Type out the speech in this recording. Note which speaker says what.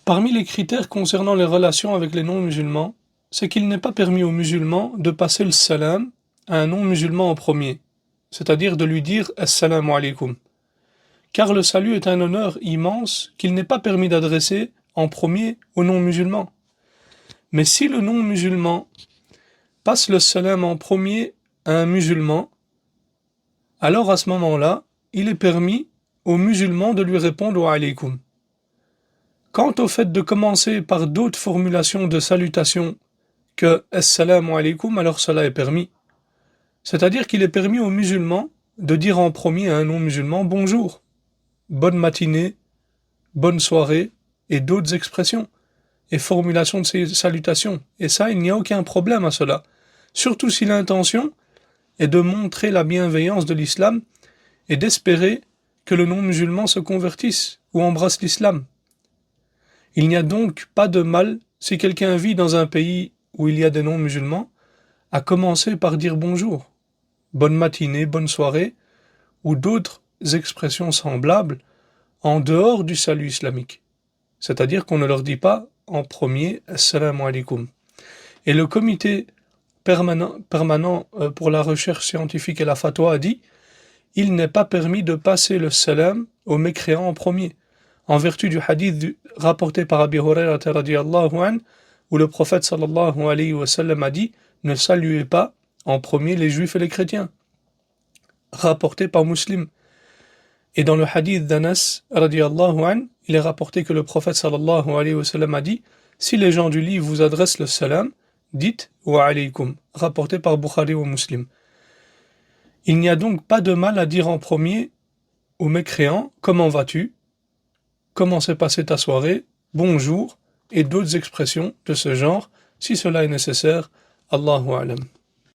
Speaker 1: Parmi les critères concernant les relations avec les non-musulmans, c'est qu'il n'est pas permis aux musulmans de passer le salam à un non-musulman en premier, c'est-à-dire de lui dire Assalamu alaikum. Car le salut est un honneur immense qu'il n'est pas permis d'adresser en premier aux non-musulmans. Mais si le non-musulman passe le salam en premier à un musulman, alors à ce moment-là, il est permis aux musulmans de lui répondre wa alaykoum. Quant au fait de commencer par d'autres formulations de salutation que Assalamu alaykoum, alors cela est permis. C'est-à-dire qu'il est permis aux musulmans de dire en premier à un non-musulman bonjour, bonne matinée, bonne soirée et d'autres expressions et formulations de ces salutations. Et ça, il n'y a aucun problème à cela. Surtout si l'intention est de montrer la bienveillance de l'islam et d'espérer que le non-musulman se convertisse ou embrasse l'islam. Il n'y a donc pas de mal si quelqu'un vit dans un pays où il y a des non-musulmans à commencer par dire bonjour, bonne matinée, bonne soirée ou d'autres expressions semblables en dehors du salut islamique. C'est-à-dire qu'on ne leur dit pas en premier Assalamu alaikum. Et le comité permanent pour la recherche scientifique et la fatwa a dit il n'est pas permis de passer le salam aux mécréants en premier, en vertu du hadith rapporté par Abi Hurayrata radiyallahu anhu, où le prophète sallallahu alayhi wa sallam a dit ne saluez pas en premier les juifs et les chrétiens, rapporté par Muslim. Et dans le hadith d'Anas radiyallahu anhu, il est rapporté que le prophète sallallahu alayhi wa sallam a dit si les gens du livre vous adressent le salam, dites wa alaykum, rapporté par Bukhari ou Muslim. Il n'y a donc pas de mal à dire en premier aux mécréants comment vas-tu, comment s'est passée ta soirée, bonjour et d'autres expressions de ce genre si cela est nécessaire. Allahu a'lam.